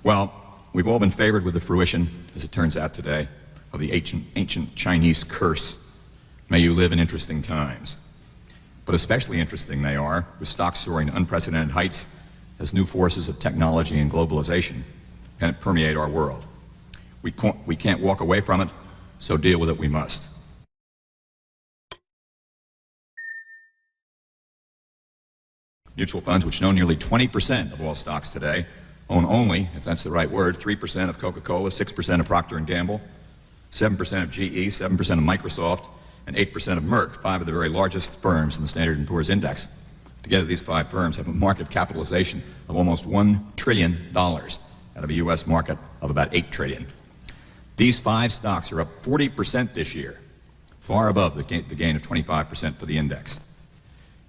Well, we've all been favored with the fruition, as it turns out today, of the ancient Chinese curse, "May you live in interesting times." But especially interesting they are, with stocks soaring to unprecedented heights as new forces of technology and globalization permeate our world. We can't walk away from it, so deal with it we must. Mutual funds, which own nearly 20% of all stocks today, own only, if that's the right word, 3% of Coca-Cola, 6% of Procter & Gamble, 7% of GE, 7% of Microsoft, and 8% of Merck, 5 of the very largest firms in the Standard & Poor's Index. Together, these 5 firms have a market capitalization of almost $1 trillion out of a U.S. market of about $8 trillion. These 5 stocks are up 40% this year, far above the gain of 25% for the index.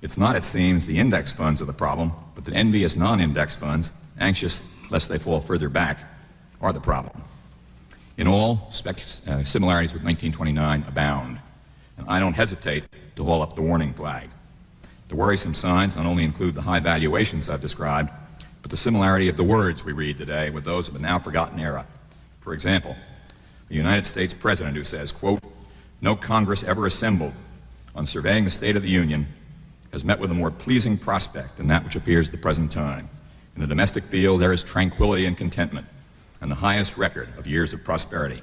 It's not, it seems, the index funds are the problem, but the envious non-index funds, anxious lest they fall further back, are the problem. In all, similarities with 1929 abound, and I don't hesitate to haul up the warning flag. The worrisome signs not only include the high valuations I've described, but the similarity of the words we read today with those of a now-forgotten era. For example, a United States president who says, quote, "No Congress ever assembled on surveying the state of the Union has met with a more pleasing prospect than that which appears at the present time. In the domestic field, there is tranquility and contentment, and the highest record of years of prosperity."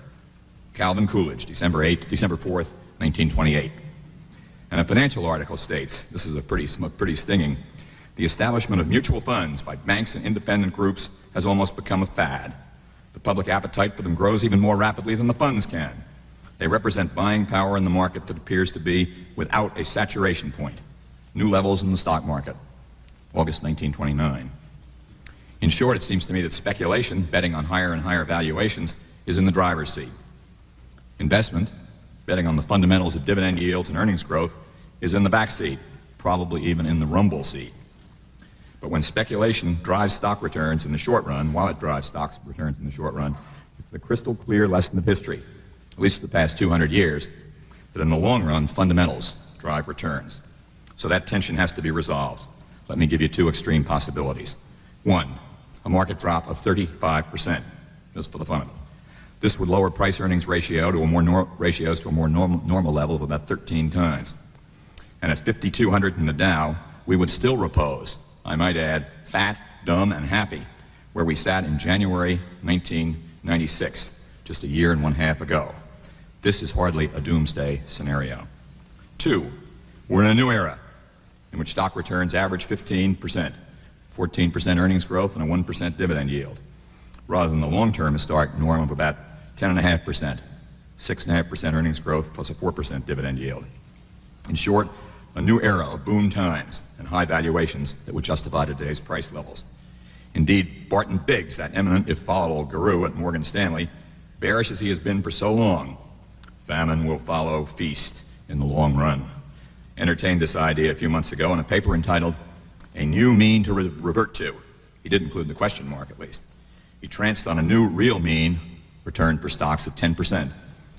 Calvin Coolidge, December 4th, 1928. And a financial article states, this is a pretty stinging, "The establishment of mutual funds by banks and independent groups has almost become a fad. The public appetite for them grows even more rapidly than the funds can. They represent buying power in the market that appears to be without a saturation point. New levels in the stock market." August 1929. In short, it seems to me that speculation, betting on higher and higher valuations, is in the driver's seat. Investment, betting on the fundamentals of dividend yields and earnings growth, is in the back seat, probably even in the rumble seat. But when speculation drives stock returns in the short run, while it drives stock returns in the short run, it's the crystal clear lesson of history, at least the past 200 years, that in the long run, fundamentals drive returns. So that tension has to be resolved. Let me give you 2 extreme possibilities. 1, a market drop of 35%, just for the fun of it. This would lower price-earnings ratios to a more normal level of about 13 times. And at 5,200 in the Dow, we would still repose, I might add, fat, dumb, and happy, where we sat in January 1996, just a year and 1/2 ago. This is hardly a doomsday scenario. 2, we're in a new era in which stock returns average 15%, 14% earnings growth, and a 1% dividend yield, rather than the long-term historic norm of about 10.5%, 6.5% earnings growth plus a 4% dividend yield. In short, a new era of boom times and high valuations that would justify today's price levels. Indeed, Barton Biggs, that eminent if volatile guru at Morgan Stanley, bearish as he has been for so long, famine will follow feast in the long run, entertained this idea a few months ago in a paper entitled "A New Mean to Revert To." He did include the question mark, at least. He tranced on a new real mean return for stocks of 10%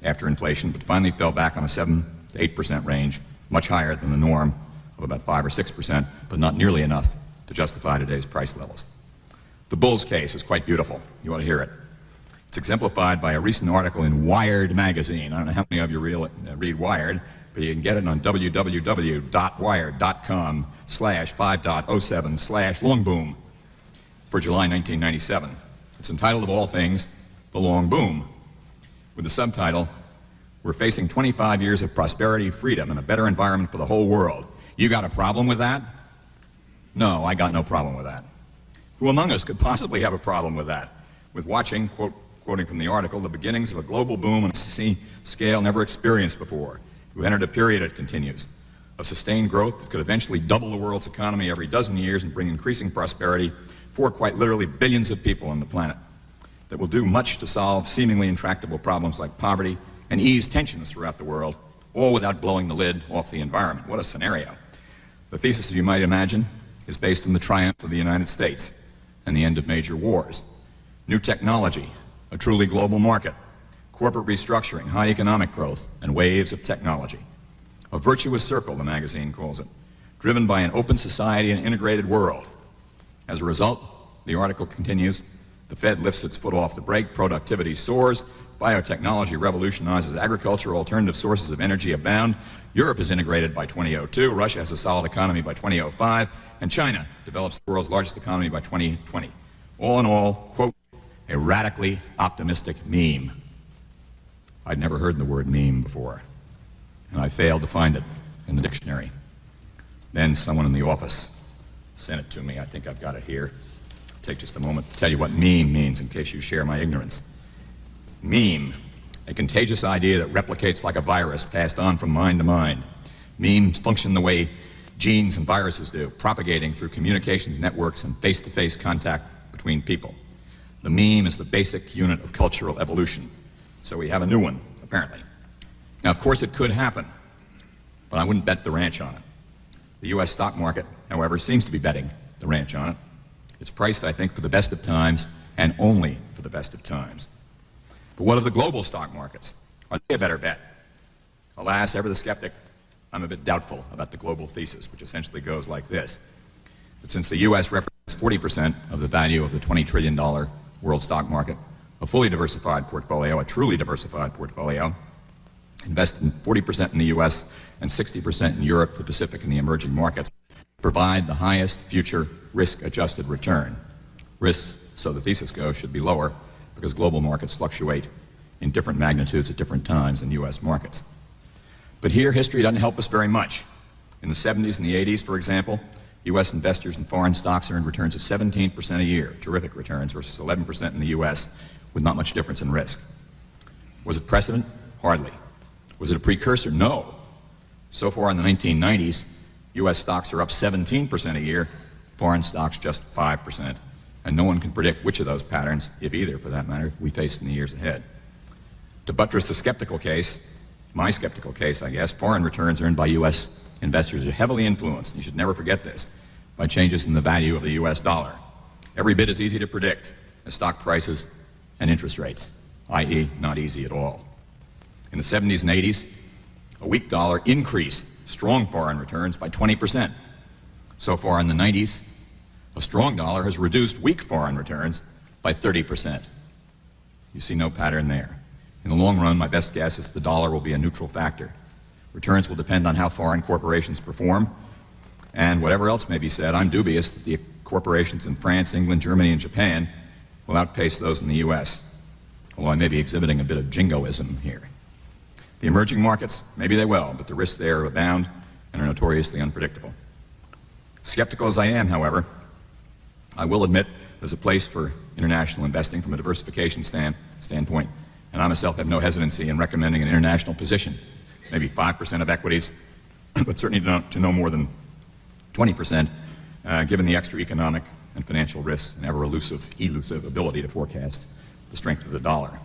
after inflation, but finally fell back on a 7 to 8% range, much higher than the norm of about 5 or 6%, but not nearly enough to justify today's price levels. The bull's case is quite beautiful. You ought to hear it. It's exemplified by a recent article in Wired magazine. I don't know how many of you read Wired, but you can get it on www.wired.com/5.07/longboom for July 1997. It's entitled, of all things, "The Long Boom," with the subtitle, "We're facing 25 years of prosperity, freedom, and a better environment for the whole world. You got a problem with that?" No, I got no problem with that. Who among us could possibly have a problem with that? With watching, quoting from the article, "the beginnings of a global boom on a scale never experienced before. We've entered a period," it continues, "of sustained growth that could eventually double the world's economy every dozen years and bring increasing prosperity for quite literally billions of people on the planet, that will do much to solve seemingly intractable problems like poverty and ease tensions throughout the world, all without blowing the lid off the environment." What a scenario. The thesis, as you might imagine, is based on the triumph of the United States and the end of major wars. New technology, a truly global market, corporate restructuring, high economic growth, and waves of technology. A virtuous circle, the magazine calls it, driven by an open society and integrated world. As a result, the article continues, The Fed lifts its foot off the brake, productivity soars, biotechnology revolutionizes agriculture, alternative sources of energy abound, Europe is integrated by 2002, Russia has a solid economy by 2005, and China develops the world's largest economy by 2020. All in all, quote, a radically optimistic meme. I'd never heard the word meme before, and I failed to find it in the dictionary. Then someone in the office sent it to me. I think I've got it here. I'll take just a moment to tell you what meme means in case you share my ignorance. Meme, a contagious idea that replicates like a virus passed on from mind to mind. Memes function the way genes and viruses do, propagating through communications networks and face-to-face contact between people. The meme is the basic unit of cultural evolution. So we have a new one, apparently. Now, of course, it could happen, but I wouldn't bet the ranch on it. The U.S. stock market, however, seems to be betting the ranch on it. It's priced, I think, for the best of times and only for the best of times. But what of the global stock markets? Are they a better bet? Alas, ever the skeptic, I'm a bit doubtful about the global thesis, which essentially goes like this. But since the U.S. represents 40% of the value of the $20 trillion world stock market, a fully diversified portfolio, a truly diversified portfolio, invested in 40% in the U.S. and 60% in Europe, the Pacific, and the emerging markets, provide the highest future risk-adjusted return. Risks, so the thesis goes, should be lower because global markets fluctuate in different magnitudes at different times than U.S. markets. But here, history doesn't help us very much. In the 70s and the 80s, for example, U.S. investors in foreign stocks earned returns of 17% a year, terrific returns, versus 11% in the U.S., with not much difference in risk. Was it precedent? Hardly. Was it a precursor? No. So far in the 1990s, U.S. stocks are up 17% a year, foreign stocks just 5%, and no one can predict which of those patterns, if either for that matter, we face in the years ahead. To buttress the skeptical case, my skeptical case, I guess, foreign returns earned by U.S. investors are heavily influenced, you should never forget this, by changes in the value of the U.S. dollar. Every bit as easy to predict as stock prices and interest rates, i.e. not easy at all. In the 70s and 80s, a weak dollar increased strong foreign returns by 20%. So far in the 90s, a strong dollar has reduced weak foreign returns by 30%. You see no pattern there. In the long run, my best guess is the dollar will be a neutral factor. Returns will depend on how foreign corporations perform, and whatever else may be said, I'm dubious that the corporations in France, England, Germany, and Japan will outpace those in the U.S., although I may be exhibiting a bit of jingoism here. The emerging markets, maybe they will, but the risks there abound and are notoriously unpredictable. Skeptical as I am, however, I will admit there's a place for international investing from a diversification standpoint, and I myself have no hesitancy in recommending an international position, maybe 5% of equities, but certainly to no more than 20%, given the extra economic and financial risks and elusive ability to forecast the strength of the dollar.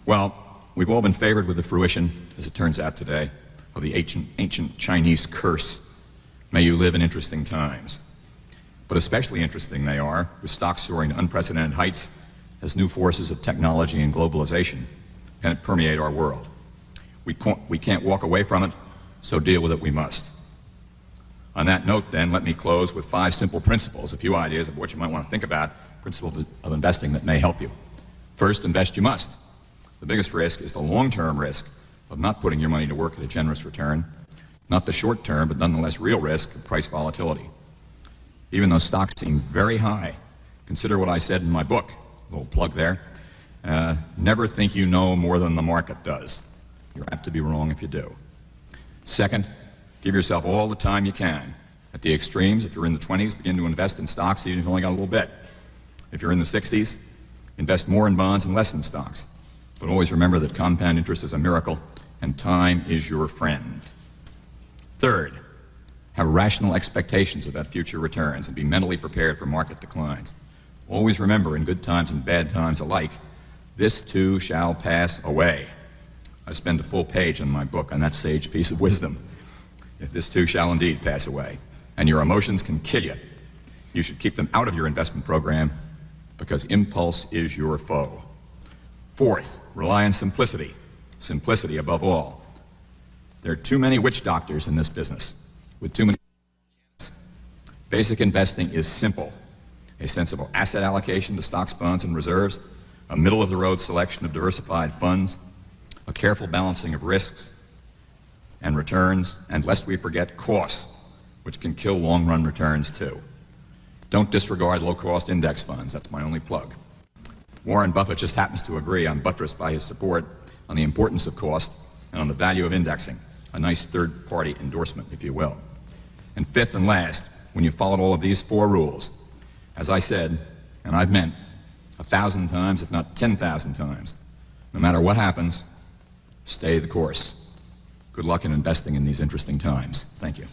Well, we've all been favored with the fruition, as it turns out today, of the ancient Chinese curse, may you live in interesting times. But especially interesting they are, with stocks soaring to unprecedented heights as new forces of technology and globalization permeate our world. We can't walk away from it, so deal with it we must. On that note, then, let me close with 5 simple principles, a few ideas of what you might want to think about, principles of investing that may help you. First, invest you must. The biggest risk is the long-term risk of not putting your money to work at a generous return, not the short-term, but nonetheless real risk of price volatility. Even though stocks seem very high, consider what I said in my book, a little plug there. Never think you know more than the market does. You're apt to be wrong if you do. Second, give yourself all the time you can. At the extremes, if you're in the 20s, begin to invest in stocks even if you've only got a little bit. If you're in the 60s, invest more in bonds and less in stocks. But always remember that compound interest is a miracle and time is your friend. Third, have rational expectations about future returns and be mentally prepared for market declines. Always remember, in good times and bad times alike, this too shall pass away. I spend a full page in my book on that sage piece of wisdom. If this too shall indeed pass away, and your emotions can kill you, you should keep them out of your investment program because impulse is your foe. Fourth, rely on simplicity. Simplicity above all. There are too many witch doctors in this business with too many. Basic investing is simple. a sensible asset allocation to stocks, bonds, and reserves, a middle-of-the-road selection of diversified funds, a careful balancing of risks and returns, and lest we forget costs, which can kill long-run returns too. Don't disregard low-cost index funds. That's my only plug. Warren Buffett just happens to agree, I'm buttressed by his support, on the importance of cost and on the value of indexing, a nice third-party endorsement, if you will. And fifth and last, when you followed all of these 4 rules, as I said, and I've meant 1,000 times, if not 10,000 times, no matter what happens, stay the course. Good luck in investing in these interesting times. Thank you.